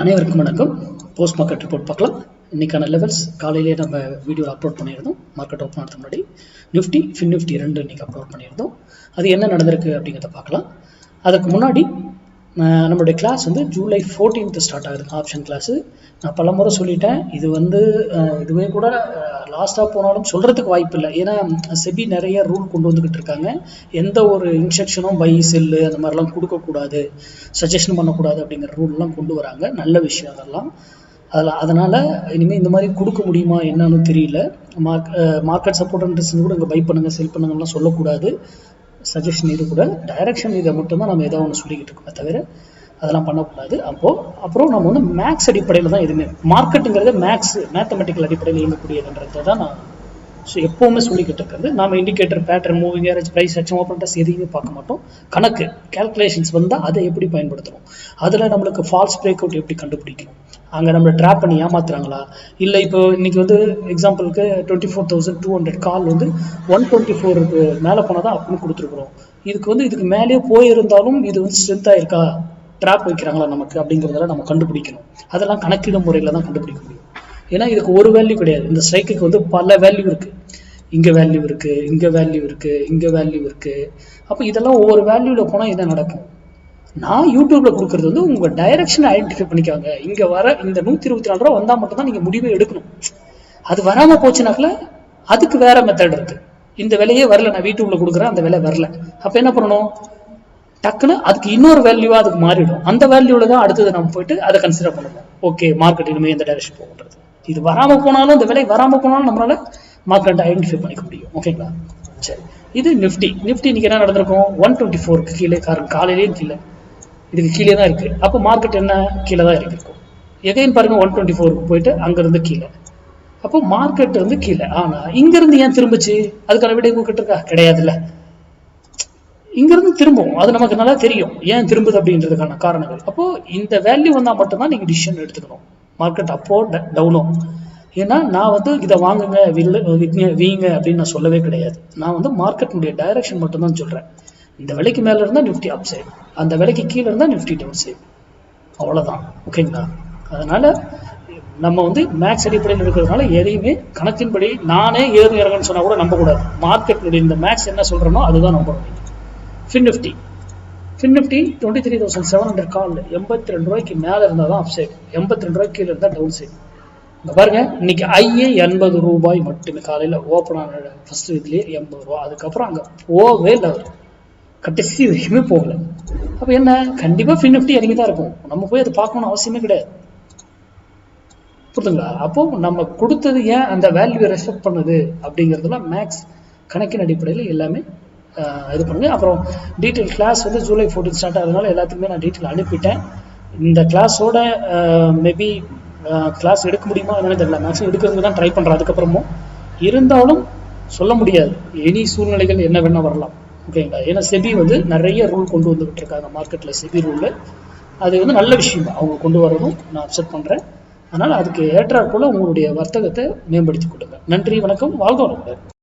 அனைவருக்கும் வணக்கம். Post market report பார்க்கலாம். இன்னைக்கான லெவல்ஸ் காலையிலேயே நம்ம வீடியோவில் அப்லோட் பண்ணியிருந்தோம். மார்க்கெட் ஓப்பன் ஆகிறதுக்கு முன்னாடி நிஃப்டி ஃபின்னிஃப்டி ரெண்டு இன்னைக்கு அப்லோட் பண்ணியிருந்தோம். அது என்ன நடந்திருக்கு அப்படிங்கிறத பார்க்கலாம். அதுக்கு முன்னாடி நம்மளுடைய கிளாஸ் வந்து ஜூலை 14th ஸ்டார்ட் ஆகுது, ஆப்ஷன் கிளாஸு. நான் பல முறை சொல்லிட்டேன், இது வந்து இதுவே கூட லாஸ்ட்டாக போனாலும் சொல்கிறதுக்கு வாய்ப்பு இல்லை. ஏன்னா செபி நிறைய ரூல் கொண்டு வந்துக்கிட்டு இருக்காங்க. எந்த ஒரு இன்ஸ்ட்ரக்ஷனும் பை செல்லு அந்த மாதிரிலாம் கொடுக்கக்கூடாது, சஜஷன் பண்ணக்கூடாது அப்படிங்கிற ரூல்லாம் கொண்டு வராங்க. நல்ல விஷயம் அதெல்லாம். அதனால் இனிமேல் இந்த மாதிரி கொடுக்க முடியுமா என்னன்னு தெரியல. மார்க்கெட் சப்போர்ட் அண்ட் ரிஸ்க் கூட இங்கே பை பண்ணுங்கள் செல் பண்ணுங்கலாம் சொல்லக்கூடாது. சஜஷன் இது கூட டைரக்ஷன் இதை மட்டும்தான் நம்ம ஏதோ ஒன்று சொல்லிக்கிட்டு இருக்கோமே தவிர அதெல்லாம் பண்ணக்கூடாது. அப்புறம் நம்ம வந்து மேக்ஸ் அடிப்படையில் தான் எதுவுமே, மார்க்கெட்டுங்கிறது மேத்தமெட்டிக்கல் அடிப்படையில் இயங்கக்கூடியதுன்றதை தான் நான் எப்போவுமே சொல்லிக்கிட்டு இருக்கிறது. நம்ம indicator, pattern, moving average, price action, open எதையுமே பார்க்க மாட்டோம். கணக்கு கேல்குலேஷன்ஸ் வந்தால் அதை எப்படி பயன்படுத்தணும், அதில் நம்மளுக்கு ஃபால்ஸ் பிரேக் அவுட் எப்படி கண்டுபிடிக்கணும், அங்கே நம்மளை ட்ராப் பண்ணி ஏமாத்துறாங்களா இல்லை. இப்போ இன்னைக்கு வந்து எக்ஸாம்பிளுக்கு 24,200 கால் வந்து 124க்கு மேலே போனால் தான் அப்படின்னு கொடுத்துருக்குறோம். இதுக்கு மேலேயே போயிருந்தாலும் இது வந்து ஸ்ட்ரென்த்தாக இருக்கா, ட்ராப் வைக்கிறாங்களா நமக்கு அப்படிங்கிறதெல்லாம் நம்ம கண்டுபிடிக்கணும். அதெல்லாம் கணக்கிடும் முறையில் தான் கண்டுபிடிக்க முடியும். ஏன்னா இதுக்கு ஒரு வேல்யூ கிடையாது. இந்த ஸ்ட்ரைக்குக்கு வந்து பல வேல்யூ இருக்குது. இங்கே வேல்யூ இருக்குது, இங்கே வேல்யூ இருக்குது, இங்கே வேல்யூ இருக்குது. அப்போ இதெல்லாம் ஒவ்வொரு வேல்யூவில் போனால் என்ன நடக்கும்? நான் யூடியூப்ல கொடுக்கறது வந்து உங்க டைரக்ஷனை ஐடென்டிஃபை பண்ணிக்காங்க. இங்க வர இந்த 124 ரூபா வந்தா மட்டும் தான் நீங்க முடிவே எடுக்கணும். அது வராம போச்சுனாக்கல அதுக்கு வேற மெத்தட் இருக்கு. இந்த விலையே வரல, நான் யூடியூப்ல கொடுக்குறேன், அந்த விலை வரல, அப்ப என்ன பண்ணணும்? டக்குன்னு அதுக்கு இன்னொரு வேல்யூவா அதுக்கு மாறிடும். அந்த வேல்யூல தான் அடுத்தது நம்ம போயிட்டு அதை கன்சிடர் பண்ணணும். ஓகே, மார்க்கெட் இனிமே எந்த டைரக்ஷன் போகுன்றது. இது வராம போனாலும், இந்த விலை வராம போனாலும் நம்மளால மார்க்கெட்டை ஐடென்டிஃபை பண்ணிக்க முடியும். ஓகேங்களா? சரி, இது நிஃப்டி. இன்னைக்கு என்ன நடந்திருக்கும்? 124க்கு கீழே, காலையிலேயும் கீழே, இதுக்கு கீழே தான் இருக்கு. அப்போ மார்க்கெட் என்ன கீழே தான் இருக்கும். எகைன் பாருங்க, 124க்கு போயிட்டு அங்கிருந்து கீழே. அப்போ மார்க்கெட் வந்து கீழே. ஆனா இங்கிருந்து ஏன் திரும்பிச்சு? அதுக்கான விடை உங்ககிட்ட இருக்கா? கிடையாதுல்ல. இங்கிருந்து திரும்பும், அது நமக்கு நல்லா தெரியும் ஏன் திரும்புது அப்படின்றதுக்கான காரணங்கள். அப்போ இந்த வேல்யூ வந்தா மட்டும்தான் நீங்க டிசிஷன் எடுத்துக்கணும். மார்க்கெட் அப்போ டவுனோ. ஏன்னா நான் வந்து இதை வாங்குங்க வீங்க அப்படின்னு நான் சொல்லவே கிடையாது. நான் வந்து மார்க்கெட்டுடைய டைரக்ஷன் மட்டும்தான் சொல்றேன். இந்த விலைக்கு மேல இருந்தா நிஃப்டி அப் சைடு, அந்த விலைக்கு கீழே இருந்தா நிஃப்டி டவுன் சைடு, அவ்வளவுதான். ஓகேங்களா? அதனால நம்ம வந்து மேக்ஸ் அடிப்படையில் இருக்கிறதுனால எதையுமே கணக்கின்படி நானே ஏறு இறங்குன்னு சொன்னா கூட நம்ப கூடாது. மார்க்கெட்டுடைய இந்த மேக்ஸ் என்ன சொல்றனோ அதுதான் நம்பணும். ஃபின்னிஃப்டி 23,700 கால் 82 ரூபாய்க்கு மேல இருந்தா தான் அப் சைடு, 82 ரூபாய்க்கு கீழே இருந்தா டவுன் சைடு. இங்க பாருங்க, இன்னைக்கு ஐயே 80 ரூபாய் மட்டுமே. காலையில ஓப்பன் ஆன ஃபர்ஸ்ட் இதுலயே 80 ரூபாய். அதுக்கப்புறம் அங்க போகவே இல்லை, அவர் கடைசி வரைக்குமே போகல. அப்ப என்ன, கண்டிப்பா ஃபின்னிஃப்டி இறங்கி தான் இருக்கும். நம்ம போய் அதை பார்க்கணும்னு அவசியமே கிடையாது. புரியுதுங்களா? அப்போ நம்ம கொடுத்தது ஏன் அந்த வேல்யூவை ரெஸ்பெக்ட் பண்ணுது அப்படிங்கிறதுலாம் மேக்ஸ் கணக்கின் அடிப்படையில் எல்லாமே இது பண்ணுங்க. அப்புறம் டீட்டெயில் கிளாஸ் வந்து ஜூலை 14 ஸ்டார்ட் ஆகுதுனால எல்லாத்துக்குமே நான் டீட்டெயில் அனுப்பிட்டேன். இந்த கிளாஸோட மேபி கிளாஸ் எடுக்க முடியுமா என்னன்னு தெரியல. மேக்ஸிமம் எடுக்கிறதுக்கு தான் ட்ரை பண்றேன். அதுக்கப்புறமும் இருந்தாலும் சொல்ல முடியாது, எனி சூழ்நிலைகள் என்ன வேணா வரலாம். ஓகேங்களா? ஏன்னா செபி வந்து நிறைய ரூல் கொண்டு வந்துகிட்டு இருக்காங்க மார்க்கெட்ல. செபி ரூல் அது வந்து நல்ல விஷயம் தான், அவங்க கொண்டு வரதும் நான் அக்செப்ட் பண்றேன். அதனால அதுக்கு ஏற்றாற் போல உங்களுடைய வர்த்தகத்தை மேம்படுத்திக் கொள்ளுங்க. நன்றி, வணக்கம், வாழ்க வளமுடன்.